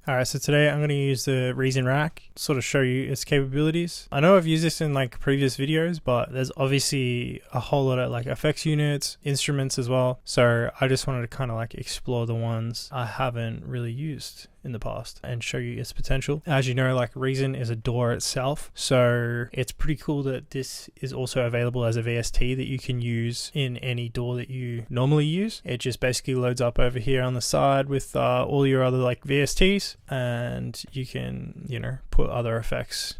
Alright, so today I'm going to use the Reason Rack, sort of show you its capabilities. I know I've used this in like previous videos, but there's obviously a whole lot of like effects units, instruments as well. So I just wanted to kind of like explore the ones I haven't really used in the past and show you its potential. As you know, like Reason is a DAW itself, so it's pretty cool that this is also available as a VST that you can use in any DAW that you normally use. It just basically loads up over here on the side with all your other like VSTs, and you can, you know, put other effects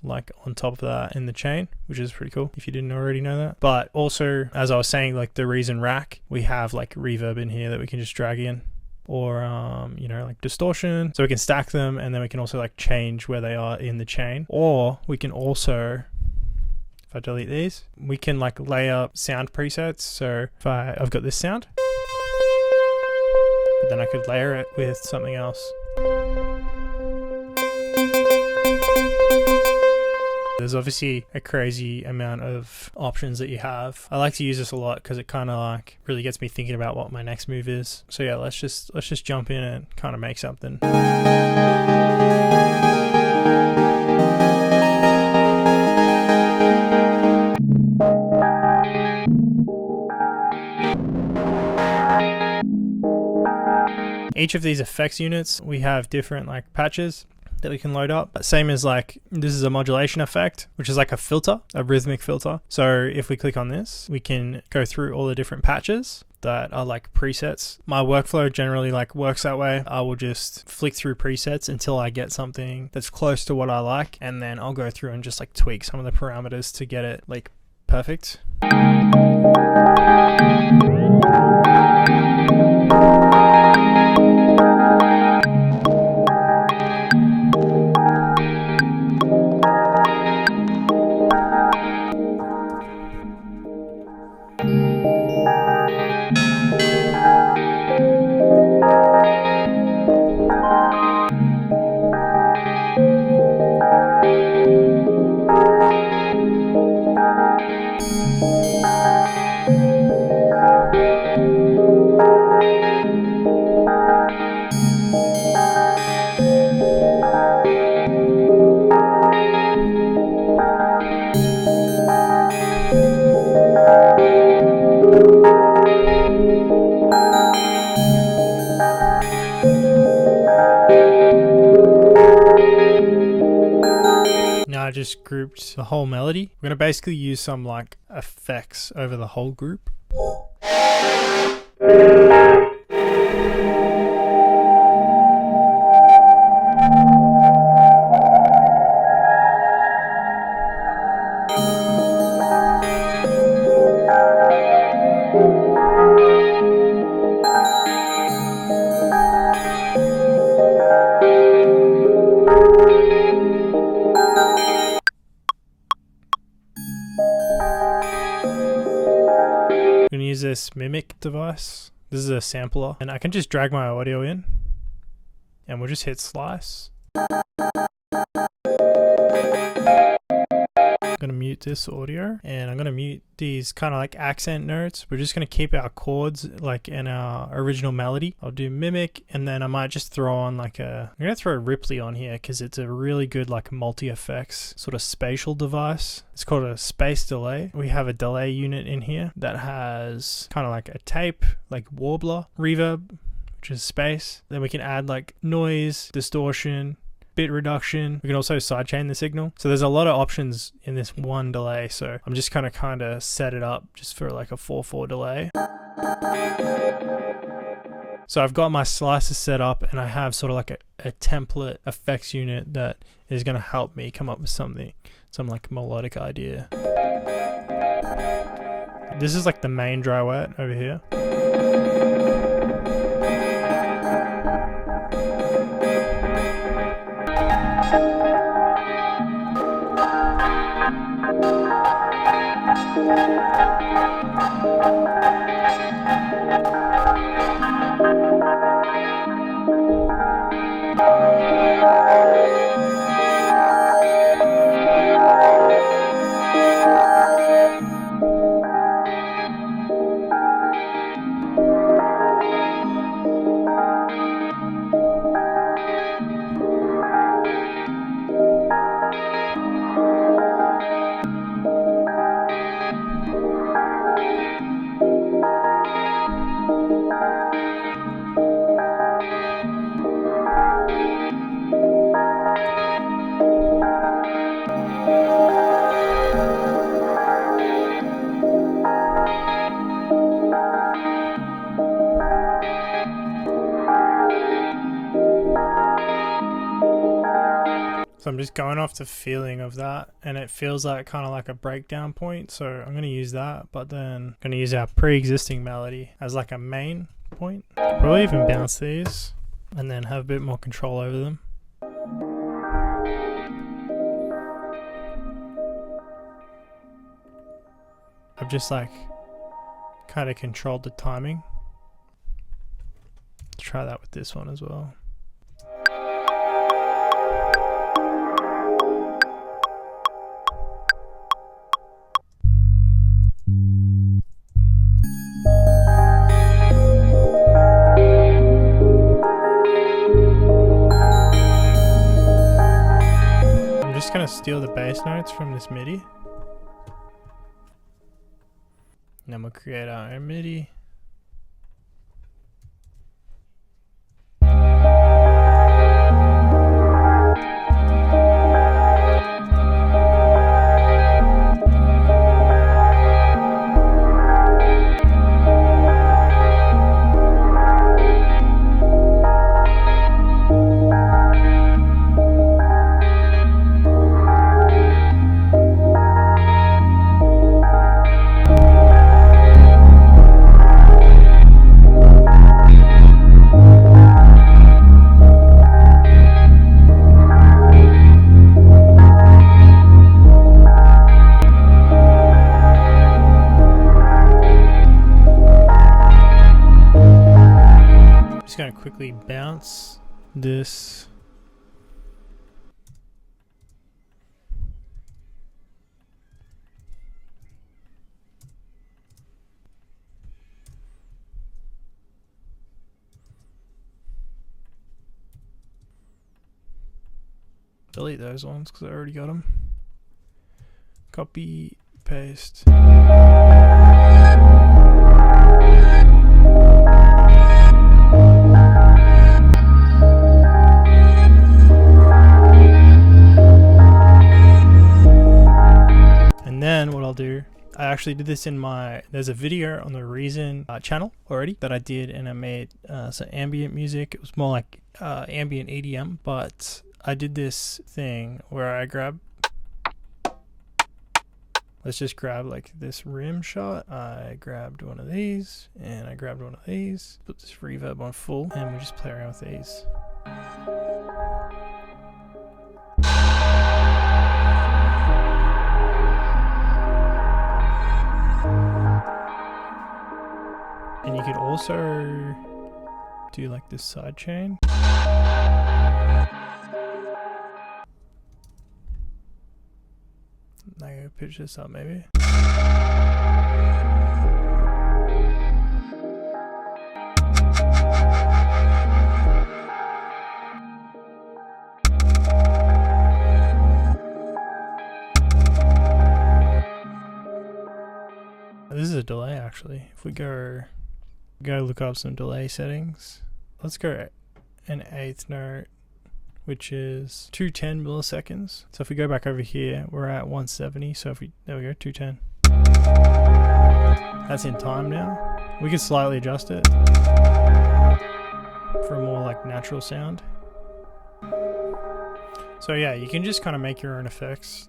like on top of that in the chain, which is pretty cool if you didn't already know that. But also, as I was saying, like the Reason Rack, we have like reverb in here that we can just drag in, or you know, like distortion, so we can stack them, and then we can also like change where they are in the chain. Or we can also, if I delete these, we can like layer sound presets. So if I've got this sound, but then I could layer it with something else. There's obviously a crazy amount of options that you have. I like to use this a lot because it kind of like really gets me thinking about what my next move is. So yeah, let's just jump in and kind of make something. Each of these effects units, we have different like patches that we can load up. Same as like, this is a modulation effect, which is like a filter, a rhythmic filter. So if we click on this, we can go through all the different patches that are like presets. My workflow generally like works that way. I will just flick through presets until I get something that's close to what I like, and then I'll go through and just like tweak some of the parameters to get it like perfect. Now I just grouped the whole melody. We're gonna basically use some like effects over the whole group. I'm gonna use this mimic device. This is a sampler, and I can just drag my audio in, and we'll just hit slice. I'm gonna mute this audio, and I'm gonna mute these kind of like accent notes. We're just gonna keep our chords like in our original melody. I'll do mimic, and then I might just throw on like I'm gonna throw Ripley on here because it's a really good like multi-effects sort of spatial device. It's called a space delay. We have a delay unit in here that has kind of like a tape, like warbler, reverb, which is space. Then we can add like noise, distortion, bit reduction. We can also sidechain the signal. So there's a lot of options in this one delay. So I'm just kind of set it up just for like a 4/4 delay. So I've got my slices set up, and I have sort of like a template effects unit that is going to help me come up with something, some like melodic idea. This is like the main dry wet over here. So I'm just going off the feeling of that, and it feels like kind of like a breakdown point. So I'm going to use that, but then I'm going to use our pre-existing melody as like a main point. Probably even bounce these and then have a bit more control over them. I've just like kind of controlled the timing. Let's try that with this one as well. I'm just going to steal the bass notes from this MIDI. And then we'll create our own MIDI. Just going to quickly bounce this. Delete those ones because I already got them. Copy, paste. And then what I'll do, I actually did this in my, there's a video on the Reason channel already that I did, and I made some ambient music. It was more like ambient EDM, but I did this thing where I grab, let's just grab like this rim shot. I grabbed one of these and I grabbed one of these, put this reverb on full, and we just play around with these. And you could also do like this side chain. Now I gotta pitch this up maybe. This is a delay actually. If we go look up some delay settings. Let's go an eighth note, which is 210 milliseconds. So if we go back over here, we're at 170. So if we, there we go, 210. That's in time now. We can slightly adjust it for a more like natural sound. So yeah, you can just kind of make your own effects.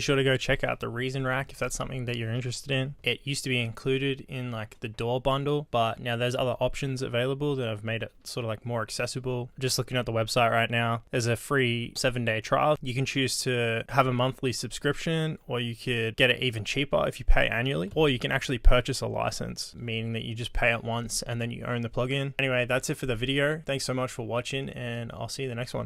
sure to go check out the Reason Rack if that's something that you're interested in. It used to be included in like the DAW bundle, but now there's other options available that have made it sort of like more accessible. Just looking at the website right now, there's a free 7-day trial. You can choose to have a monthly subscription, or you could get it even cheaper if you pay annually, or you can actually purchase a license, meaning that you just pay it once and then you own the plugin. Anyway, that's it for the video. Thanks so much for watching, and I'll see you in the next one.